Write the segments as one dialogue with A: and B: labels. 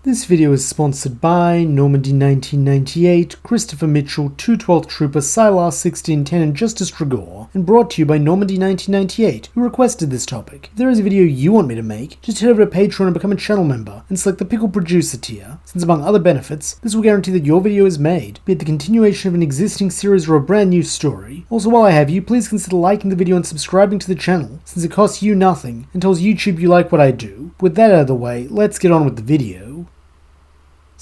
A: This video is sponsored by Normandy 1998, Christopher Mitchell, 212th Trooper, Sylar 1610, and Justice Dragor, and brought to you by Normandy 1998, who requested this topic. If there is a video you want me to make, just head over to Patreon and become a channel member, and select the Pickle Producer tier, since among other benefits, this will guarantee that your video is made, be it the continuation of an existing series or a brand new story. Also, while I have you, please consider liking the video and subscribing to the channel, since it costs you nothing, and tells YouTube you like what I do. With that out of the way, let's get on with the video.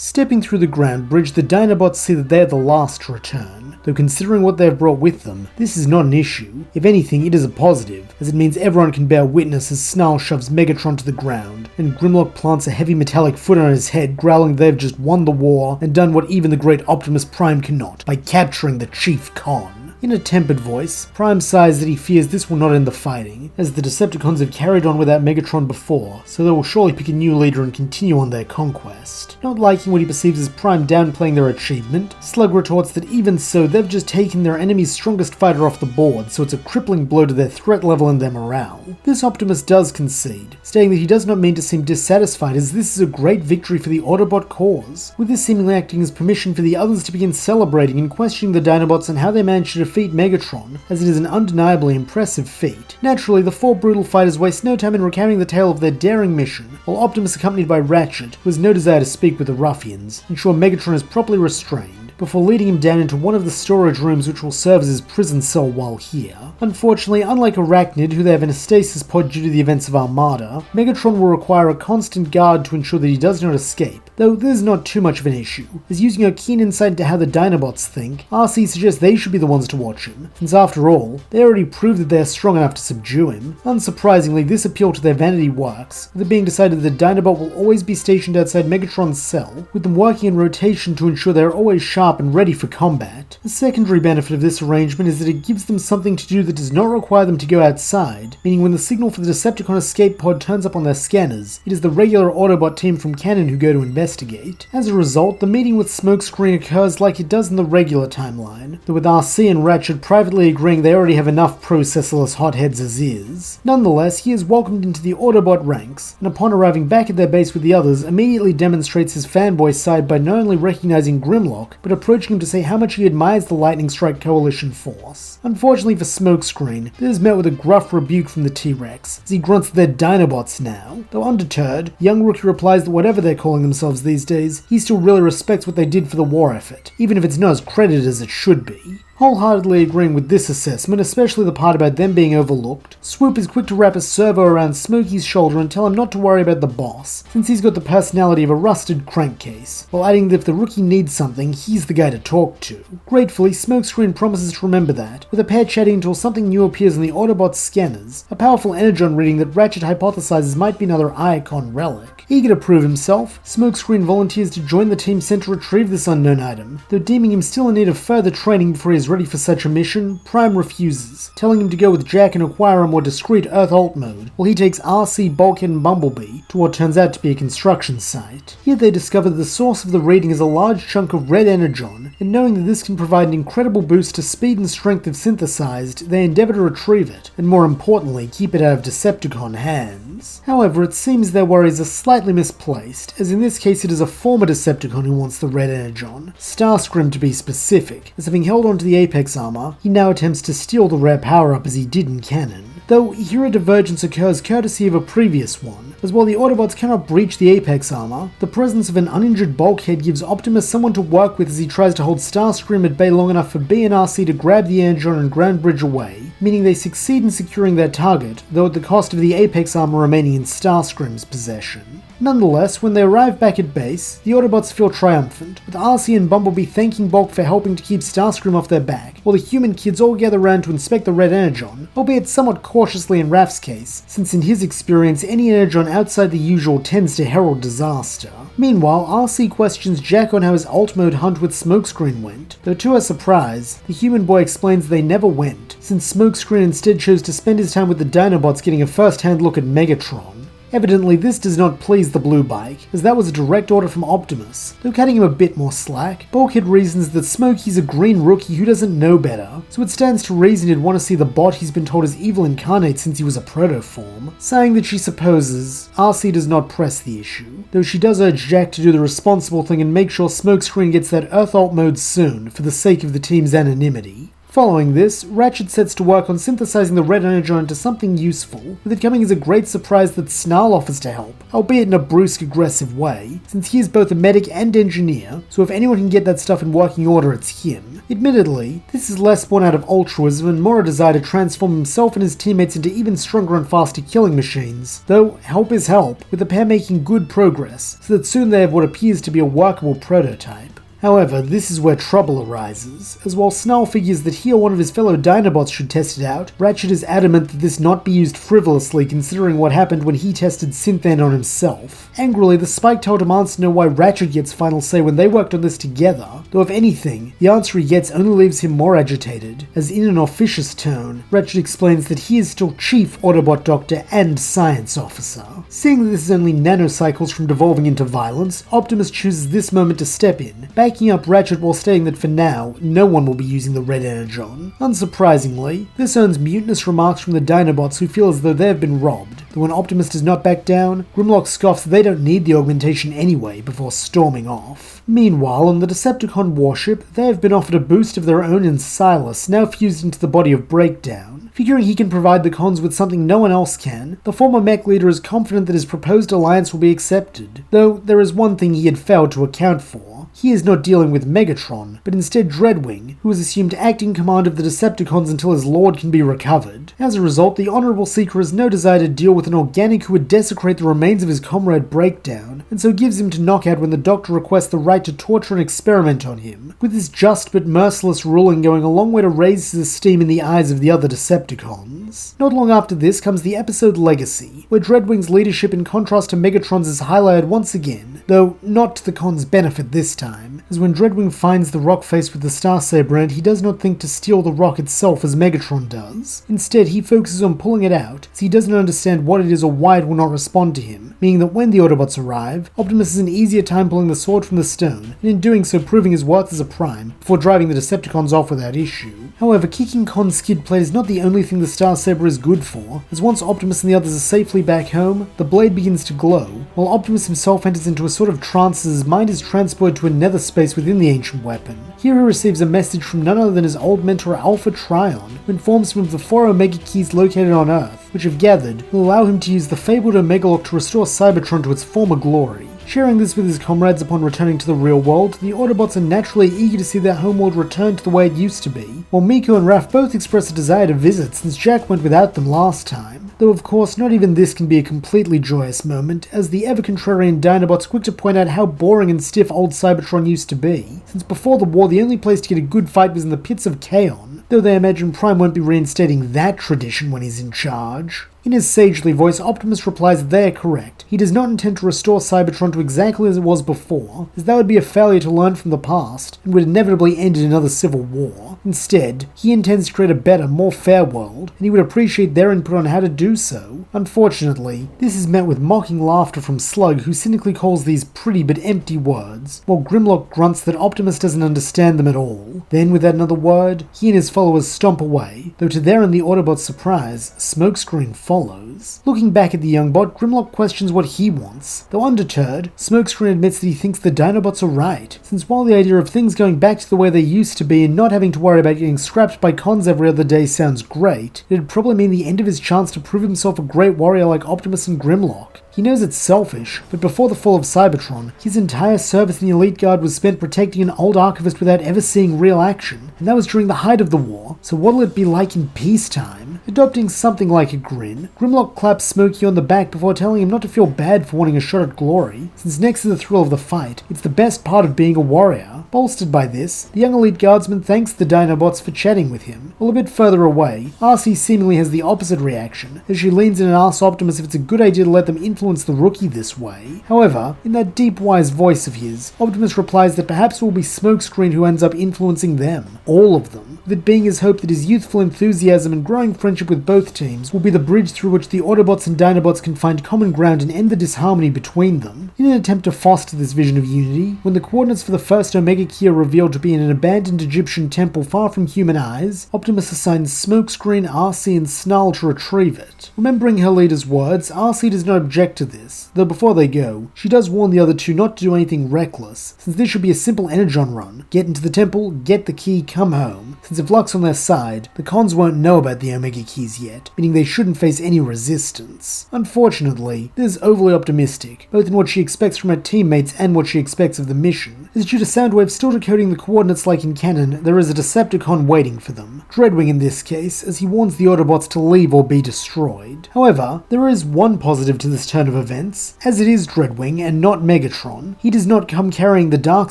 A: Stepping through the ground bridge, the Dinobots see that they are the last to return. Though considering what they have brought with them, this is not an issue. If anything, it is a positive, as it means everyone can bear witness as Snarl shoves Megatron to the ground, and Grimlock plants a heavy metallic foot on his head, growling they've just won the war and done what even the great Optimus Prime cannot, by capturing the Chief Con. In a tempered voice, Prime sighs that he fears this will not end the fighting, as the Decepticons have carried on without Megatron before, so they will surely pick a new leader and continue on their conquest. Not liking what he perceives as Prime downplaying their achievement, Slug retorts that even so, they've just taken their enemy's strongest fighter off the board, so it's a crippling blow to their threat level and their morale. This Optimus does concede, stating that he does not mean to seem dissatisfied, as this is a great victory for the Autobot cause, with this seemingly acting as permission for the others to begin celebrating and questioning the Dinobots and how they managed to defeat Megatron, as it is an undeniably impressive feat. Naturally, the four brutal fighters waste no time in recounting the tale of their daring mission, while Optimus, accompanied by Ratchet, who has no desire to speak with the ruffians, ensure Megatron is properly restrained, before leading him down into one of the storage rooms which will serve as his prison cell while here. Unfortunately, unlike Arachnid, who they have in a stasis pod due to the events of Armada, Megatron will require a constant guard to ensure that he does not escape, though this is not too much of an issue, as using her keen insight into how the Dinobots think, RC suggests they should be the ones to watch him, since after all, they already proved that they are strong enough to subdue him. Unsurprisingly, this appeal to their vanity works, with it being decided that the Dinobot will always be stationed outside Megatron's cell, with them working in rotation to ensure they are always sharp and ready for combat. A secondary benefit of this arrangement is that it gives them something to do that does not require them to go outside, meaning when the signal for the Decepticon escape pod turns up on their scanners, it is the regular Autobot team from canon who go to investigate. As a result, the meeting with Smokescreen occurs like it does in the regular timeline, though with RC and Ratchet privately agreeing they already have enough processorless hotheads as is. Nonetheless, he is welcomed into the Autobot ranks, and upon arriving back at their base with the others, immediately demonstrates his fanboy side by not only recognizing Grimlock, but approaching him to say how much he admires the Lightning Strike Coalition force. Unfortunately for Smokescreen, this is met with a gruff rebuke from the T-Rex, as he grunts that they're Dinobots now. Though undeterred, young Rookie replies that whatever they're calling themselves these days, he still really respects what they did for the war effort, even if it's not as credited as it should be. Wholeheartedly agreeing with this assessment, especially the part about them being overlooked, Swoop is quick to wrap a servo around Smokey's shoulder and tell him not to worry about the boss, since he's got the personality of a rusted crankcase, while adding that if the rookie needs something, he's the guy to talk to. Gratefully, Smokescreen promises to remember that, with the pair chatting until something new appears on the Autobot's scanners, a powerful energon reading that Ratchet hypothesizes might be another Iacon relic. Eager to prove himself, Smokescreen volunteers to join the team sent to retrieve this unknown item, though deeming him still in need of further training before he is ready for such a mission, Prime refuses, telling him to go with Jack and acquire a more discreet Earth alt mode, while he takes RC, Bulkhead and Bumblebee to what turns out to be a construction site. Here they discover that the source of the reading is a large chunk of red energon, and knowing that this can provide an incredible boost to speed and strength if synthesized, they endeavor to retrieve it, and more importantly, keep it out of Decepticon hands. However, it seems their worries are slightly misplaced, as in this case it is a former Decepticon who wants the red energon, Starscream to be specific, as having held onto the Apex armor, he now attempts to steal the rare power-up as he did in canon. Though here a divergence occurs courtesy of a previous one, as while the Autobots cannot breach the Apex armor, the presence of an uninjured Bulkhead gives Optimus someone to work with as he tries to hold Starscream at bay long enough for B and RC to grab the energon and ground bridge away, meaning they succeed in securing their target, though at the cost of the Apex armor remaining in Starscream's possession. Nonetheless, when they arrive back at base, the Autobots feel triumphant, with RC and Bumblebee thanking Bulk for helping to keep Starscream off their back, while the human kids all gather around to inspect the red energon, albeit somewhat cautiously in Raph's case, since in his experience any energon outside the usual tends to herald disaster. Meanwhile, RC questions Jack on how his alt mode hunt with Smokescreen went, though to her surprise, the human boy explains they never went, since Smokescreen instead chose to spend his time with the Dinobots getting a first-hand look at Megatron. Evidently, this does not please the blue bike, as that was a direct order from Optimus. Though cutting him a bit more slack, Bulkhead reasons that Smokey's a green rookie who doesn't know better, so it stands to reason he'd want to see the bot he's been told is evil incarnate since he was a protoform, saying that she supposes RC does not press the issue, though she does urge Jack to do the responsible thing and make sure Smokescreen gets that Earth Alt mode soon for the sake of the team's anonymity. Following this, Ratchet sets to work on synthesizing the red energon into something useful, with it coming as a great surprise that Snarl offers to help, albeit in a brusque, aggressive way, since he is both a medic and engineer, so if anyone can get that stuff in working order, it's him. Admittedly, this is less born out of altruism and more a desire to transform himself and his teammates into even stronger and faster killing machines, though help is help, with the pair making good progress, so that soon they have what appears to be a workable prototype. However, this is where trouble arises, as while Snarl figures that he or one of his fellow Dinobots should test it out, Ratchet is adamant that this not be used frivolously considering what happened when he tested Synthan on himself. Angrily, the Spike Tail demands to know why Ratchet gets final say when they worked on this together, though if anything, the answer he gets only leaves him more agitated, as in an officious tone, Ratchet explains that he is still Chief Autobot Doctor and Science Officer. Seeing that this is only nanocycles from devolving into violence, Optimus chooses this moment to step in, backing up Ratchet while stating that for now, no one will be using the red energon. Unsurprisingly, this earns mutinous remarks from the Dinobots who feel as though they have been robbed, though when Optimus does not back down, Grimlock scoffs that they don't need the augmentation anyway before storming off. Meanwhile, on the Decepticon warship, they have been offered a boost of their own in Silas, now fused into the body of Breakdown. Figuring he can provide the cons with something no one else can, the former mech leader is confident that his proposed alliance will be accepted, though there is one thing he had failed to account for. He is not dealing with Megatron, but instead Dreadwing, who is assumed acting command of the Decepticons until his lord can be recovered. As a result, the Honorable Seeker has no desire to deal with an organic who would desecrate the remains of his comrade Breakdown, and so gives him to knockout when the Doctor requests the right to torture and experiment on him, with his just but merciless ruling going a long way to raise his esteem in the eyes of the other Decepticons. Not long after this comes the episode Legacy, where Dreadwing's leadership in contrast to Megatron's is highlighted once again, though not to the Con's benefit this time, as when Dreadwing finds the rock face with the Starsaber in it, he does not think to steal the rock itself as Megatron does. Instead, he focuses on pulling it out, as he doesn't understand what it is or why it will not respond to him, meaning that when the Autobots arrive, Optimus has an easier time pulling the sword from the stone, and in doing so proving his worth as a prime, before driving the Decepticons off without issue. However, kicking Con's skid plate is not the only thing the Starsaber is good for, as once Optimus and the others are safely back home, the blade begins to glow, while Optimus himself enters into a sort of trance as his mind is transported to a nether space within the ancient weapon. Here he receives a message from none other than his old mentor Alpha Trion, who informs him of the 4 Omega keys located on Earth, which if gathered, will allow him to use the fabled Omega Lock to restore Cybertron to its former glory. Sharing this with his comrades upon returning to the real world, the Autobots are naturally eager to see their homeworld return to the way it used to be, while Miko and Raph both express a desire to visit since Jack went without them last time. Though of course not even this can be a completely joyous moment, as the ever-contrarian Dinobots quick to point out how boring and stiff old Cybertron used to be, since before the war the only place to get a good fight was in the pits of Kaon, though they imagine Prime won't be reinstating that tradition when he's in charge. In his sagely voice, Optimus replies that they are correct. He does not intend to restore Cybertron to exactly as it was before, as that would be a failure to learn from the past, and would inevitably end in another civil war. Instead, he intends to create a better, more fair world, and he would appreciate their input on how to do so. Unfortunately, this is met with mocking laughter from Slug, who cynically calls these pretty but empty words, while Grimlock grunts that Optimus doesn't understand them at all. Then, without another word, he and his followers stomp away, though to their and the Autobots' surprise, Smokescreen follows. Looking back at the young bot, Grimlock questions what he wants, though undeterred, Smokescreen admits that he thinks the Dinobots are right, since while the idea of things going back to the way they used to be and not having to worry about getting scrapped by cons every other day sounds great, it'd probably mean the end of his chance to prove himself a great warrior like Optimus and Grimlock. He knows it's selfish, but before the fall of Cybertron, his entire service in the Elite Guard was spent protecting an old archivist without ever seeing real action, and that was during the height of the war, so what'll it be like in peacetime? Adopting something like a grin, Grimlock claps Smokey on the back before telling him not to feel bad for wanting a shot at glory, since next to the thrill of the fight, it's the best part of being a warrior. Bolstered by this, the young Elite Guardsman thanks the Dinobots for chatting with him. While a bit further away, RC seemingly has the opposite reaction, as she leans in and asks Optimus if it's a good idea to let them influence the rookie this way. However, in that deep wise voice of his, Optimus replies that perhaps it will be Smokescreen who ends up influencing them. All of them. With it being his hope that his youthful enthusiasm and growing friendship friendship with both teams will be the bridge through which the Autobots and Dinobots can find common ground and end the disharmony between them. In an attempt to foster this vision of unity, when the coordinates for the first Omega key are revealed to be in an abandoned Egyptian temple far from human eyes, Optimus assigns Smokescreen, RC, and Snarl to retrieve it. Remembering her leader's words, RC does not object to this, though before they go, she does warn the other two not to do anything reckless, since this should be a simple energon run. Get into the temple, get the key, come home. Since if luck's on their side, the cons won't know about the Omega keys yet, meaning they shouldn't face any resistance. Unfortunately, this is overly optimistic, both in what she expects from her teammates and what she expects of the mission, as due to Soundwave still decoding the coordinates like in canon, there is a Decepticon waiting for them. Dreadwing in this case, as he warns the Autobots to leave or be destroyed. However, there is one positive to this turn of events, as it is Dreadwing and not Megatron. He does not come carrying the Dark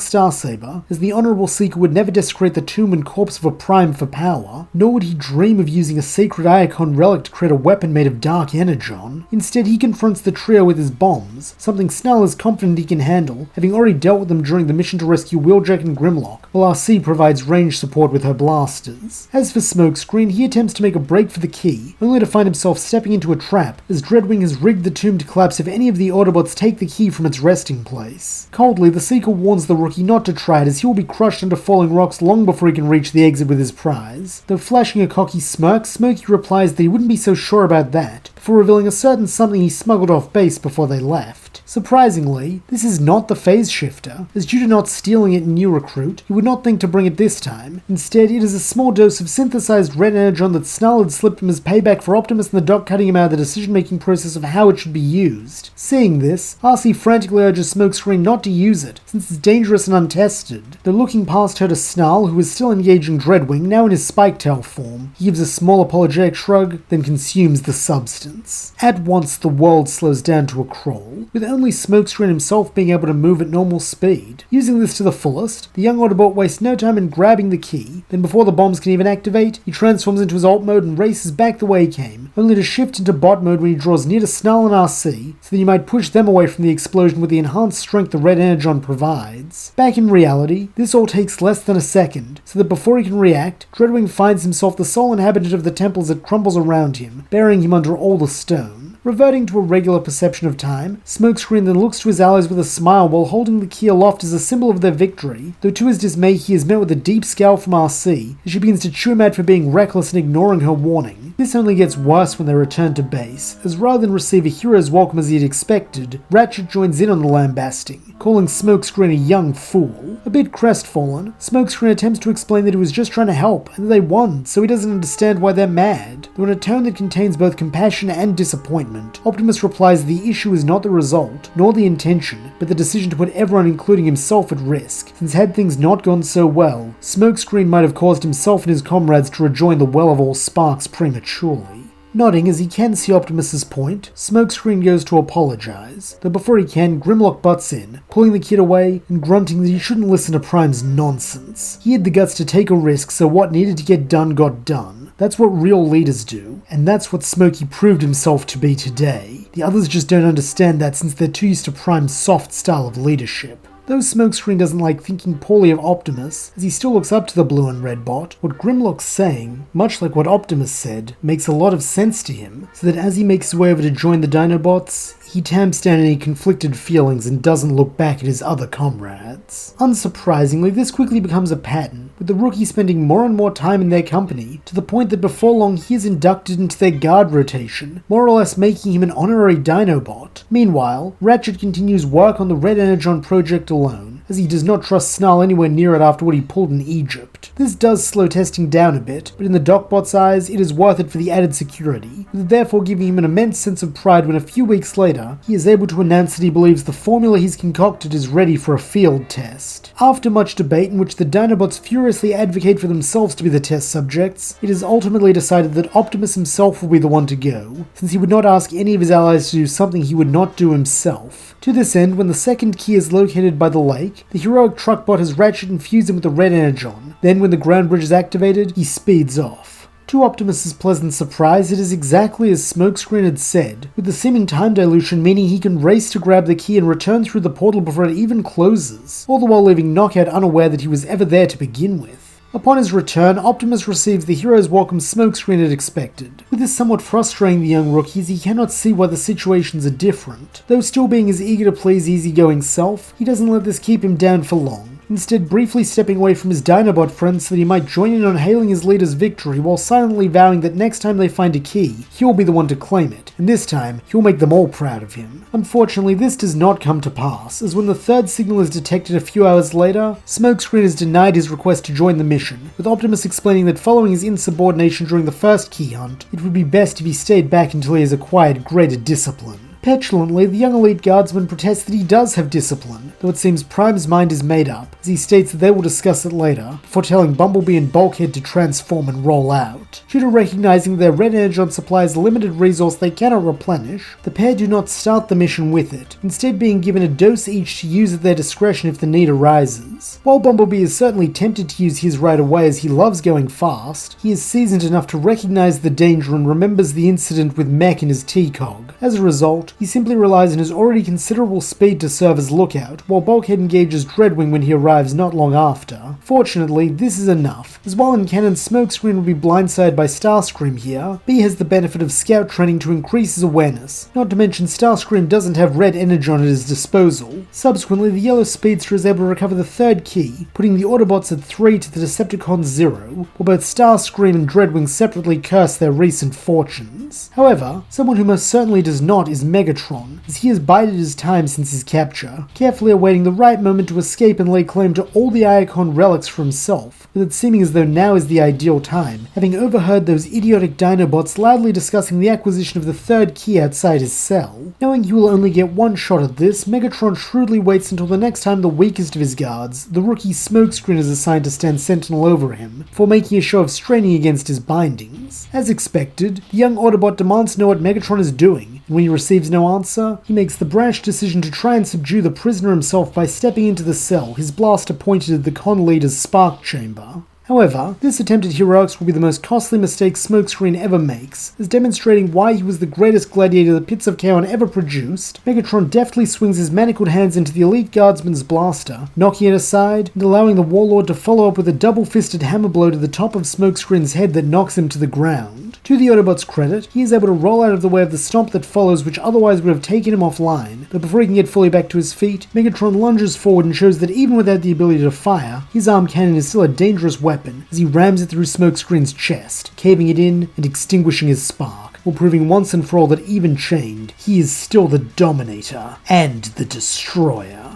A: Starsaber, as the Honorable Seeker would never desecrate the tomb and corpse of a Prime for power, nor would he dream of using a sacred Iacon relic to create a weapon made of dark energon. Instead, he confronts the trio with his bombs, something Snarl is confident he can handle, having already dealt with them during the mission to rescue Wheeljack and Grimlock, while RC provides range support with her blasters. As for Smokescreen, he attempts to make a break for the key, only to find himself stepping into a trap, as Dreadwing has rigged the tomb to collapse if any of the Autobots take the key from its resting place. Coldly, the Seeker warns the rookie not to try it, as he will be crushed under falling rocks long before he can reach the exit with his prize. Though flashing a cocky smirk, Smokey replies that he wouldn't be so sure about that, before revealing a certain something he smuggled off base before they left. Surprisingly, this is not the phase shifter, as due to not stealing it in New Recruit, he would not think to bring it this time. Instead, it is a small dose of synthesized red energon that Snarl had slipped him as payback for Optimus and the Doc cutting him out of the decision-making process of how it should be used. Seeing this, RC frantically urges Smokescreen not to use it, since it's dangerous and untested. Though looking past her to Snarl, who is still engaging Dreadwing, now in his Spike-Tail form, he gives a small apologetic shrug, then consumes the substance. At once, the world slows down to a crawl, with only Smokescreen himself being able to move at normal speed. Using this to the fullest, the young Autobot wastes no time in grabbing the key, then before the bombs can even activate, he transforms into his alt mode and races back the way he came, only to shift into bot mode when he draws near to Snarl and RC, so that he might push them away from the explosion with the enhanced strength the red energon provides. Back in reality, this all takes less than a second, so that before he can react, Dreadwing finds himself the sole inhabitant of the temple as it crumbles around him, burying him under all the stone. Reverting to a regular perception of time, Smokescreen then looks to his allies with a smile while holding the key aloft as a symbol of their victory, though to his dismay he is met with a deep scowl from RC as she begins to chew him out for being reckless and ignoring her warning. This only gets worse when they return to base, as rather than receive a hero's welcome as he had expected, Ratchet joins in on the lambasting, calling Smokescreen a young fool. A bit crestfallen, Smokescreen attempts to explain that he was just trying to help, and that they won, so he doesn't understand why they're mad. Though in a tone that contains both compassion and disappointment, Optimus replies that the issue is not the result, nor the intention, but the decision to put everyone, including himself, at risk, since had things not gone so well, Smokescreen might have caused himself and his comrades to rejoin the Well of All Sparks prematurely. Nodding as he can see Optimus's point, Smokescreen goes to apologize, though before he can, Grimlock butts in, pulling the kid away and grunting that he shouldn't listen to Prime's nonsense. He had the guts to take a risk, so what needed to get done got done. That's what real leaders do, and that's what Smokey proved himself to be today. The others just don't understand that since they're too used to Prime's soft style of leadership. Though Smokescreen doesn't like thinking poorly of Optimus, as he still looks up to the blue and red bot, what Grimlock's saying, much like what Optimus said, makes a lot of sense to him, so that as he makes his way over to join the Dinobots, he tamps down any conflicted feelings and doesn't look back at his other comrades. Unsurprisingly, this quickly becomes a pattern, with the rookie spending more and more time in their company, to the point that before long he is inducted into their guard rotation, more or less making him an honorary Dinobot. Meanwhile, Ratchet continues work on the Red Energon project alone, as he does not trust Snarl anywhere near it after what he pulled in Egypt. This does slow testing down a bit, but in the Docbot's eyes, it is worth it for the added security, with it therefore giving him an immense sense of pride when a few weeks later, he is able to announce that he believes the formula he's concocted is ready for a field test. After much debate in which the Dinobots furiously advocate for themselves to be the test subjects, it is ultimately decided that Optimus himself will be the one to go, since he would not ask any of his allies to do something he would not do himself. To this end, when the second key is located by the lake, the heroic truckbot has Ratchet infuse him with the red energon. Then when the ground bridge is activated, he speeds off. To Optimus's pleasant surprise, it is exactly as Smokescreen had said, with the seeming time dilution meaning he can race to grab the key and return through the portal before it even closes, all the while leaving Knockout unaware that he was ever there to begin with. Upon his return, Optimus receives the hero's welcome smokescreen as expected. With this somewhat frustrating the young rookie as he cannot see why the situations are different. Though still being his eager to please easygoing self, he doesn't let this keep him down for long, instead briefly stepping away from his Dinobot friends so that he might join in on hailing his leader's victory while silently vowing that next time they find a key, he'll be the one to claim it, and this time, he'll make them all proud of him. Unfortunately, this does not come to pass, as when the third signal is detected a few hours later, Smokescreen is denied his request to join the mission, with Optimus explaining that following his insubordination during the first key hunt, it would be best if he stayed back until he has acquired greater discipline. Petulantly, the young elite guardsman protests that he does have discipline, though it seems Prime's mind is made up, as he states that they will discuss it later, before telling Bumblebee and Bulkhead to transform and roll out. Due to recognizing their red energon supply is a limited resource they cannot replenish, the pair do not start the mission with it, instead being given a dose each to use at their discretion if the need arises. While Bumblebee is certainly tempted to use his right away as he loves going fast, he is seasoned enough to recognize the danger and remembers the incident with Mech in his T-Cog. As a result, he simply relies on his already considerable speed to serve as lookout, while Bulkhead engages Dreadwing when he arrives not long after. Fortunately, this is enough, as while in canon Smokescreen will be blindsided by Starscream here, B has the benefit of scout training to increase his awareness, not to mention Starscream doesn't have red energon at his disposal. Subsequently, the yellow speedster is able to recover the third key, putting the Autobots at 3 to the Decepticons 0, while both Starscream and Dreadwing separately curse their recent fortunes. However, someone who most certainly does not is Megatron, as he has bided his time since his capture, carefully awaiting the right moment to escape and lay claim to all the Iacon relics for himself, with it seeming as though now is the ideal time, having overheard those idiotic Dinobots loudly discussing the acquisition of the third key outside his cell. Knowing he will only get one shot at this, Megatron shrewdly waits until the next time the weakest of his guards, the rookie Smokescreen, is assigned to stand sentinel over him, before making a show of straining against his bindings. As expected, the young Autobot demands to know what Megatron is doing, and when he receives no answer, he makes the brash decision to try and subdue the prisoner himself by stepping into the cell, his blaster pointed at the con leader's spark chamber. However, this attempt at heroics will be the most costly mistake Smokescreen ever makes, as demonstrating why he was the greatest gladiator the Pits of Chaos ever produced. Megatron deftly swings his manacled hands into the elite guardsman's blaster, knocking it aside, and allowing the warlord to follow up with a double-fisted hammer blow to the top of Smokescreen's head that knocks him to the ground. To the Autobot's credit, he is able to roll out of the way of the stomp that follows, which otherwise would have taken him offline, but before he can get fully back to his feet, Megatron lunges forward and shows that even without the ability to fire, his arm cannon is still a dangerous weapon, as he rams it through Smokescreen's chest, caving it in and extinguishing his spark, while proving once and for all that even chained, he is still the Dominator and the Destroyer.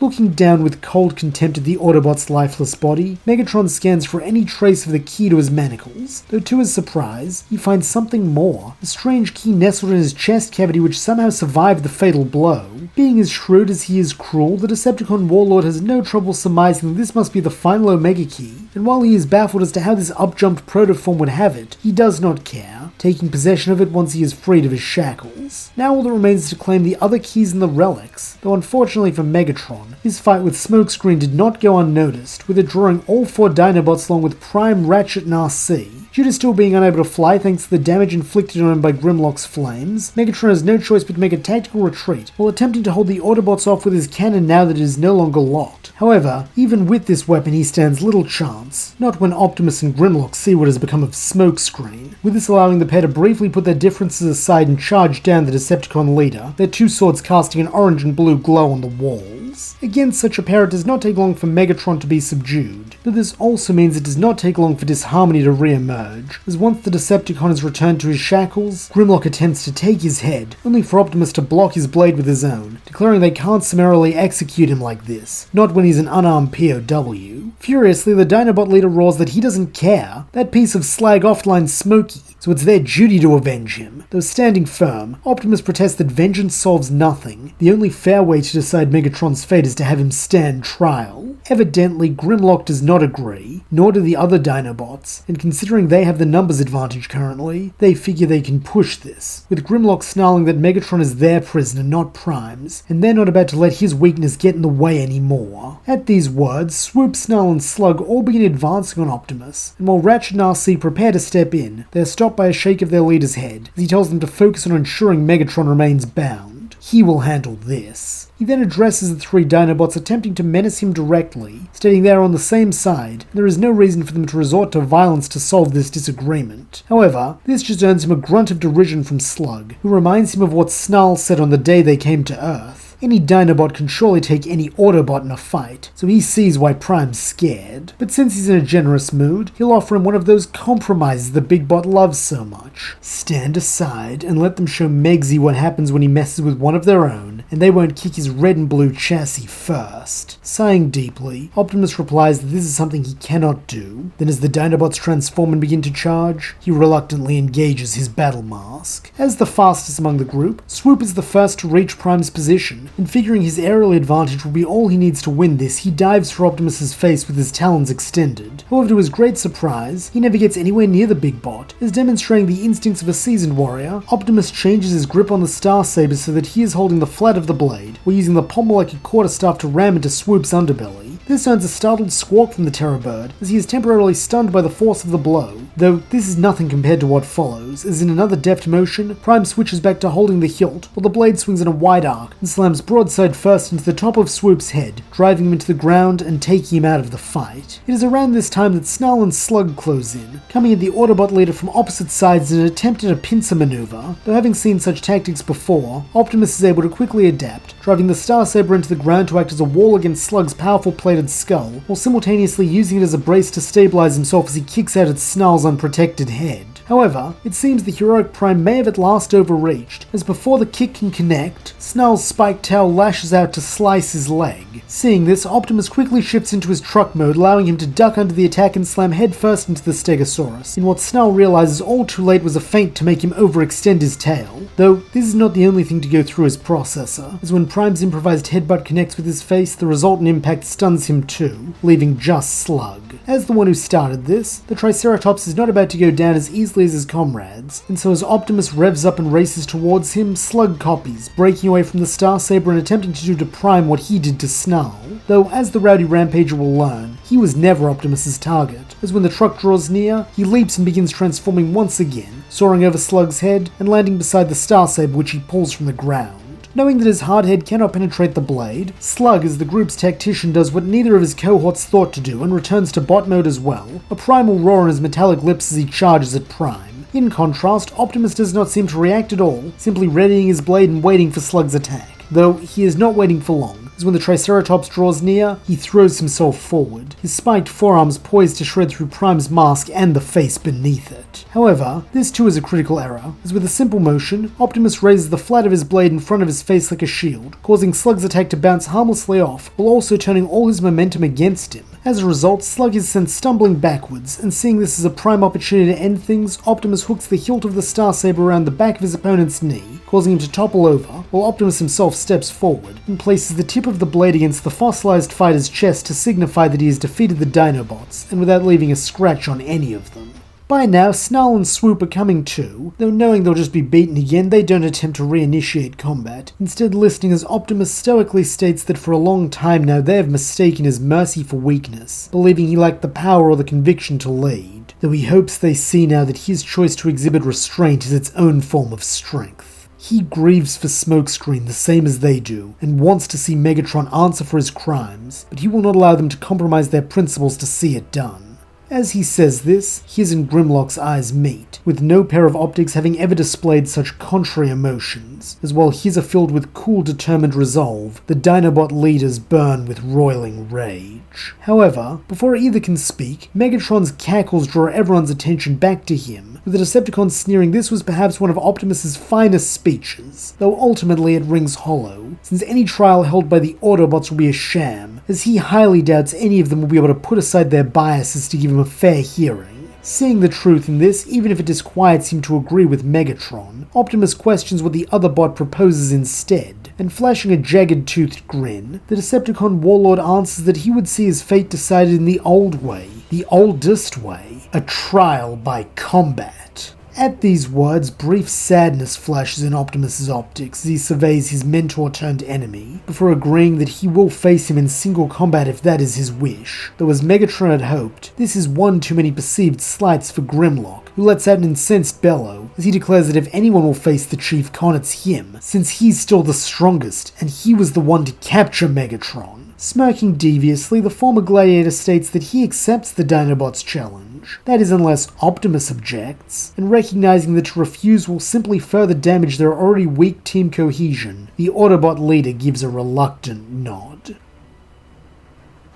A: Looking down with cold contempt at the Autobot's lifeless body, Megatron scans for any trace of the key to his manacles, though to his surprise, he finds something more, a strange key nestled in his chest cavity which somehow survived the fatal blow. Being as shrewd as he is cruel, the Decepticon warlord has no trouble surmising that this must be the final Omega key, and while he is baffled as to how this up-jumped protoform would have it, he does not care, taking possession of it once he is freed of his shackles. Now all that remains is to claim the other keys and the relics, though unfortunately for Megatron, his fight with Smokescreen did not go unnoticed, with it drawing all 4 Dinobots along with Prime, Ratchet and RC. Due to still being unable to fly thanks to the damage inflicted on him by Grimlock's flames, Megatron has no choice but to make a tactical retreat, while attempting to hold the Autobots off with his cannon now that it is no longer locked. However, even with this weapon he stands little chance, not when Optimus and Grimlock see what has become of Smokescreen, with this allowing the pair to briefly put their differences aside and charge down the Decepticon leader, their 2 swords casting an orange and blue glow on the walls. Against such a pair it does not take long for Megatron to be subdued, but this also means it does not take long for disharmony to re-emerge, as once the Decepticon is returned to his shackles, Grimlock attempts to take his head, only for Optimus to block his blade with his own, declaring they can't summarily execute him like this, not when he's an unarmed POW. Furiously, the Dinobot leader roars that he doesn't care, that piece of slag offline Smokey, so it's their duty to avenge him. Though standing firm, Optimus protests that vengeance solves nothing. The only fair way to decide Megatron's fate is to have him stand trial. Evidently, Grimlock does not agree, nor do the other Dinobots, and considering they have the numbers advantage currently, they figure they can push this, with Grimlock snarling that Megatron is their prisoner, not Prime's, and they're not about to let his weakness get in the way anymore. At these words, Swoop, Snarl and Slug all begin advancing on Optimus, and while Ratchet and RC prepare to step in, they are stopped by a shake of their leader's head, as he tells them to focus on ensuring Megatron remains bound. He will handle this. He then addresses the three Dinobots attempting to menace him directly, stating they are on the same side, and there is no reason for them to resort to violence to solve this disagreement. However, this just earns him a grunt of derision from Slug, who reminds him of what Snarl said on the day they came to Earth. Any Dinobot can surely take any Autobot in a fight, so he sees why Prime's scared. But since he's in a generous mood, he'll offer him one of those compromises the Big Bot loves so much. Stand aside and let them show Megsy what happens when he messes with one of their own, and they won't kick his red and blue chassis first. Sighing deeply, Optimus replies that this is something he cannot do. Then as the Dinobots transform and begin to charge, he reluctantly engages his battle mask. As the fastest among the group, Swoop is the first to reach Prime's position, and figuring his aerial advantage will be all he needs to win this, he dives for Optimus's face with his talons extended. However, to his great surprise, he never gets anywhere near the Big Bot. As demonstrating the instincts of a seasoned warrior, Optimus changes his grip on the Starsaber so that he is holding the flat of the blade, while using the pommel like a quarterstaff to ram into Swoop's underbelly. This earns a startled squawk from the Terror Bird, as he is temporarily stunned by the force of the blow, though this is nothing compared to what follows, as in another deft motion, Prime switches back to holding the hilt, while the blade swings in a wide arc and slams broadside first into the top of Swoop's head, driving him into the ground and taking him out of the fight. It is around this time that Snarl and Slug close in, coming at the Autobot leader from opposite sides in an attempt at a pincer maneuver. Though having seen such tactics before, Optimus is able to quickly adapt, driving the Starsaber into the ground to act as a wall against Slug's powerful plated skull, while simultaneously using it as a brace to stabilize himself as he kicks out at Snarl's unprotected head. However, it seems the heroic Prime may have at last overreached, as before the kick can connect, Snarl's spiked tail lashes out to slice his leg. Seeing this, Optimus quickly shifts into his truck mode, allowing him to duck under the attack and slam headfirst into the Stegosaurus, in what Snarl realizes all too late was a feint to make him overextend his tail. Though, this is not the only thing to go through his processor, as when Prime's improvised headbutt connects with his face, the resultant impact stuns him too, leaving just Slug. As the one who started this, the Triceratops is not about to go down as easily as his comrades, and so as Optimus revs up and races towards him, Slug copies, breaking away from the Starsaber and attempting to do to Prime what he did to Snarl. Though, as the rowdy Rampager will learn, he was never Optimus's target, as when the truck draws near, he leaps and begins transforming once again, soaring over Slug's head and landing beside the Starsaber which he pulls from the ground. Knowing that his hard head cannot penetrate the blade, Slug, as the group's tactician, does what neither of his cohorts thought to do and returns to bot mode as well, a primal roar on his metallic lips as he charges at Prime. In contrast, Optimus does not seem to react at all, simply readying his blade and waiting for Slug's attack. Though he is not waiting for long, as when the Triceratops draws near, he throws himself forward, his spiked forearms poised to shred through Prime's mask and the face beneath it. However, this too is a critical error, as with a simple motion, Optimus raises the flat of his blade in front of his face like a shield, causing Slug's attack to bounce harmlessly off, while also turning all his momentum against him. As a result, Slug is sent stumbling backwards, and seeing this as a prime opportunity to end things, Optimus hooks the hilt of the Starsaber around the back of his opponent's knee, causing him to topple over, while Optimus himself steps forward and places the tip of the blade against the fossilized fighter's chest to signify that he has defeated the Dinobots, and without leaving a scratch on any of them. By now, Snarl and Swoop are coming too, though knowing they'll just be beaten again, they don't attempt to reinitiate combat, instead listening as Optimus stoically states that for a long time now they have mistaken his mercy for weakness, believing he lacked the power or the conviction to lead, though he hopes they see now that his choice to exhibit restraint is its own form of strength. He grieves for Smokescreen the same as they do, and wants to see Megatron answer for his crimes, but he will not allow them to compromise their principles to see it done. As he says this, his and Grimlock's eyes meet, with no pair of optics having ever displayed such contrary emotions, as while his are filled with cool determined resolve, the Dinobot leaders burn with roiling rage. However, before either can speak, Megatron's cackles draw everyone's attention back to him, with the Decepticon sneering this was perhaps one of Optimus's finest speeches, though ultimately it rings hollow, since any trial held by the Autobots will be a sham, as he highly doubts any of them will be able to put aside their biases to give him a fair hearing. Seeing the truth in this, even if it disquiets him to agree with Megatron, Optimus questions what the other bot proposes instead, and flashing a jagged-toothed grin, the Decepticon warlord answers that he would see his fate decided in the old way, the oldest way, a trial by combat. At these words, brief sadness flashes in Optimus's optics as he surveys his mentor-turned-enemy, before agreeing that he will face him in single combat if that is his wish, though as Megatron had hoped, this is one too many perceived slights for Grimlock, who lets out an incensed bellow as he declares that if anyone will face the Chief Con, it's him, since he's still the strongest and he was the one to capture Megatron. Smirking deviously, the former gladiator states that he accepts the Dinobots' challenge. That is, unless Optimus objects, and recognizing that to refuse will simply further damage their already weak team cohesion, the Autobot leader gives a reluctant nod.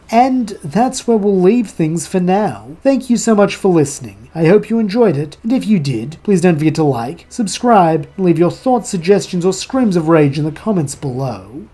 A: And that's where we'll leave things for now. Thank you so much for listening. I hope you enjoyed it, and if you did, please don't forget to like, subscribe, and leave your thoughts, suggestions, or screams of rage in the comments below.